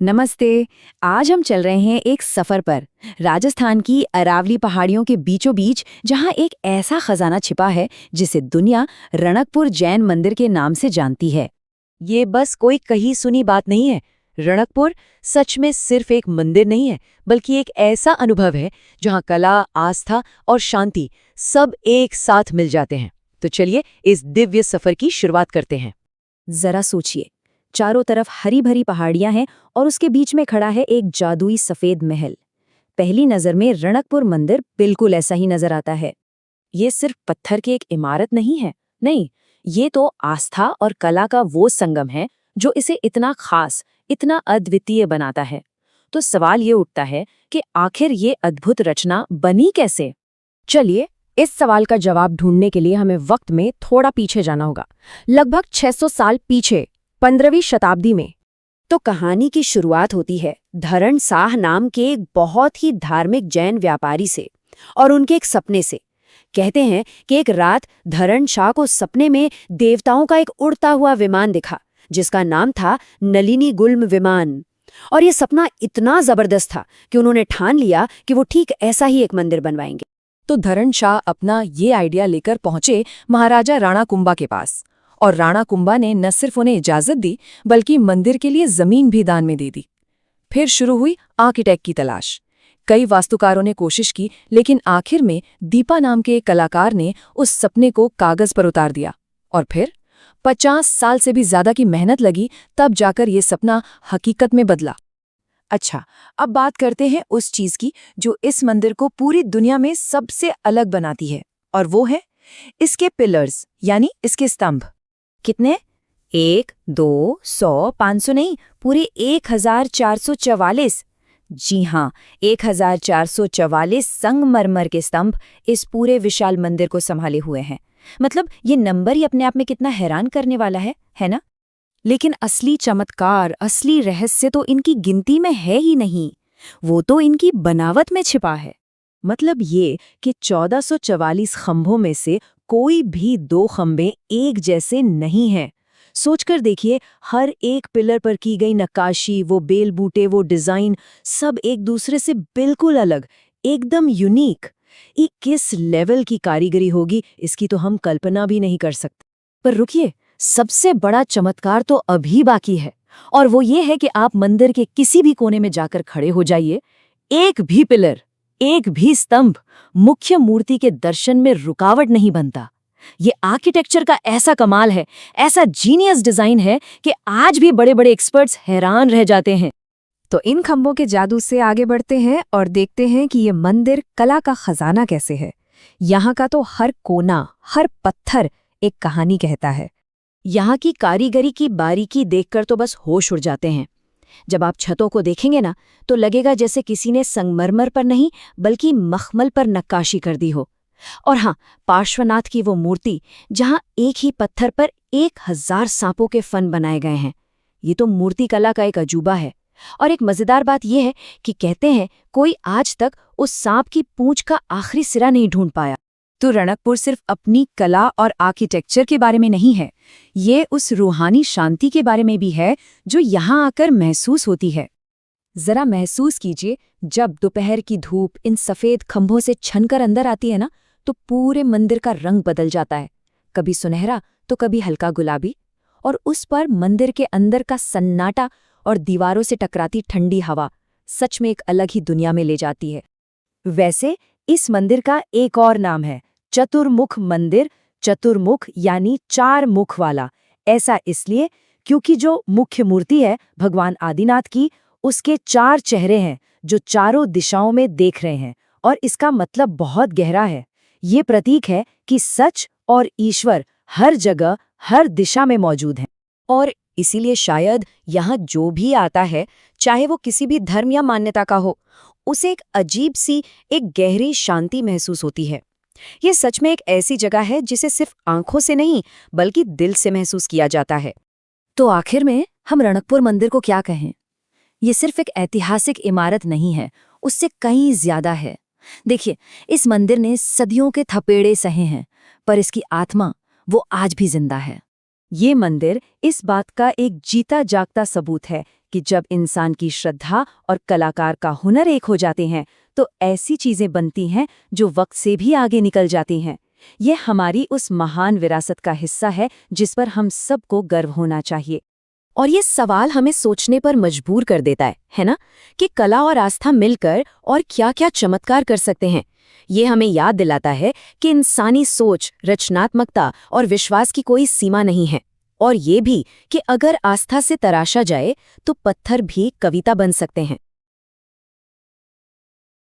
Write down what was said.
नमस्ते। आज हम चल रहे हैं एक सफर पर, राजस्थान की अरावली पहाड़ियों के बीचों बीच, जहां एक ऐसा खजाना छिपा है जिसे दुनिया रणकपुर जैन मंदिर के नाम से जानती है। ये बस कोई कही सुनी बात नहीं है। रणकपुर सच में सिर्फ एक मंदिर नहीं है, बल्कि एक ऐसा अनुभव है जहाँ कला, आस्था और शांति सब एक साथ मिल जाते हैं। तो चलिए इस दिव्य सफर की शुरुआत करते हैं। जरा सोचिए, चारों तरफ हरी भरी पहाड़ियां हैं और उसके बीच में खड़ा है एक जादुई सफेद महल। पहली नजर में रणकपुर मंदिर बिल्कुल ऐसा ही नजर आता है। ये सिर्फ पत्थर की एक इमारत नहीं है, नहीं, ये तो आस्था और कला का वो संगम है जो इसे इतना खास, इतना अद्वितीय बनाता है। तो सवाल ये उठता है कि आखिर ये अद्भुत रचना बनी कैसे? चलिए, इस सवाल का जवाब ढूंढने के लिए हमें वक्त में थोड़ा पीछे जाना होगा, लगभग 600 साल पीछे, 15वीं शताब्दी में। तो कहानी की शुरुआत होती है धरण शाह नाम के एक बहुत ही धार्मिक जैन व्यापारी से और उनके एक सपने से। कहते हैं कि एक रात धरण शाह को सपने में देवताओं का एक उड़ता हुआ विमान दिखा, जिसका नाम था नलिनी गुल्म विमान। और ये सपना इतना जबरदस्त था कि उन्होंने ठान लिया कि वो ठीक ऐसा ही एक मंदिर बनवाएंगे। तो धरण शाह अपना ये आइडिया लेकर पहुंचे महाराजा राणा कुंभा के पास, और राणा कुंभा ने न सिर्फ उन्हें इजाजत दी, बल्कि मंदिर के लिए जमीन भी दान में दे दी। फिर शुरू हुई आर्किटेक्ट की तलाश। कई वास्तुकारों ने कोशिश की, लेकिन आखिर में दीपा नाम के एक कलाकार ने उस सपने को कागज पर उतार दिया। और फिर 50 साल से भी ज्यादा की मेहनत लगी, तब जाकर ये सपना हकीकत में बदला। अच्छा, अब बात करते हैं उस चीज की जो इस मंदिर को पूरी दुनिया में सबसे अलग बनाती है, और वो है इसके पिलर्स, यानी इसके स्तंभ। कितने? 1, 2, 100, 500 नहीं, पूरे 1444। जी हाँ, 1444 संगमरमर के स्तंभ इस पूरे विशाल मंदिर को संभाले हुए हैं। मतलब ये नंबर ही अपने आप में कितना हैरान करने वाला है ना? लेकिन असली चमत्कार, असली रहस्य तो इनकी गिनती में है ही नहीं, वो तो इनकी बनावट में छिपा है। मतलब ये कि 1444 खंभों में से कोई भी 2 खंभे एक जैसे नहीं हैं। सोचकर देखिए, हर एक पिलर पर की गई नक्काशी, वो बेल बूटे, वो डिजाइन, सब एक दूसरे से बिल्कुल अलग, एकदम यूनिक। ये किस लेवल की कारीगरी होगी, इसकी तो हम कल्पना भी नहीं कर सकते। पर रुकिए, सबसे बड़ा चमत्कार तो अभी बाकी है, और वो ये है कि आप मंदिर के किसी भी कोने में जाकर खड़े हो जाइए, एक भी पिलर, एक भी स्तंभ मुख्य मूर्ति के दर्शन में रुकावट नहीं बनता। ये आर्किटेक्चर का ऐसा कमाल है, ऐसा जीनियस डिजाइन है कि आज भी बड़े बड़े एक्सपर्ट्स हैरान रह जाते हैं। तो इन खंभों के जादू से आगे बढ़ते हैं और देखते हैं कि ये मंदिर कला का खजाना कैसे है। यहाँ का तो हर कोना, हर पत्थर एक कहानी कहता है। यहाँ की कारीगरी की बारीकी देखकर तो बस होश उड़ जाते हैं। जब आप छतों को देखेंगे ना, तो लगेगा जैसे किसी ने संगमरमर पर नहीं, बल्कि मखमल पर नक्काशी कर दी हो। और हाँ, पार्श्वनाथ की वो मूर्ति, जहाँ एक ही पत्थर पर 1000 सांपों के फन बनाए गए हैं, ये तो मूर्ति कला का एक अजूबा है। और एक मजेदार बात यह है कि कहते हैं कोई आज तक उस सांप की पूंछ का आखिरी सिरा नहीं ढूंढ पाया। तो रणकपुर सिर्फ अपनी कला और आर्किटेक्चर के बारे में नहीं है, ये उस रूहानी शांति के बारे में भी है जो यहाँ आकर महसूस होती है। जरा महसूस कीजिए, जब दोपहर की धूप इन सफेद खंभों से छनकर अंदर आती है ना, तो पूरे मंदिर का रंग बदल जाता है, कभी सुनहरा तो कभी हल्का गुलाबी। और उस पर मंदिर के अंदर का सन्नाटा और दीवारों से टकराती ठंडी हवा सच में एक अलग ही दुनिया में ले जाती है। वैसे इस मंदिर का एक और नाम है चतुर्मुख मंदिर। चतुर्मुख यानी 4 मुख वाला। ऐसा इसलिए क्योंकि जो मुख्य मूर्ति है भगवान आदिनाथ की, उसके 4 चेहरे हैं जो चारों दिशाओं में देख रहे हैं, और इसका मतलब बहुत गहरा है। ये प्रतीक है कि सच और ईश्वर हर जगह, हर दिशा में मौजूद हैं। और इसीलिए शायद यहाँ जो भी आता है, चाहे वो किसी भी धर्म या मान्यता का हो, उसे एक अजीब सी, एक गहरी शांति महसूस होती है। ये सच में एक ऐसी जगह है जिसे सिर्फ आंखों से नहीं, बल्कि दिल से महसूस किया जाता है। तो आखिर में हम रणकपुर मंदिर को क्या कहें? ये सिर्फ एक ऐतिहासिक इमारत नहीं है, उससे कहीं ज्यादा है। देखिए, इस मंदिर ने सदियों के थपेड़े सहे हैं, पर इसकी आत्मा वो आज भी जिंदा है। ये मंदिर इस बात का एक जीता जागता सबूत है कि जब इंसान की श्रद्धा और कलाकार का हुनर एक हो जाते हैं तो ऐसी चीजें बनती हैं जो वक्त से भी आगे निकल जाती हैं। ये हमारी उस महान विरासत का हिस्सा है जिस पर हम सबको गर्व होना चाहिए। और ये सवाल हमें सोचने पर मजबूर कर देता है ना, कि कला और आस्था मिलकर और क्या-क्या चमत्कार कर सकते हैं। ये हमें याद दिलाता है कि इंसानी सोच, रचनात्मकता और विश्वास की कोई सीमा नहीं है। और ये भी कि अगर आस्था से तराशा जाए तो पत्थर भी कविता बन सकते हैं।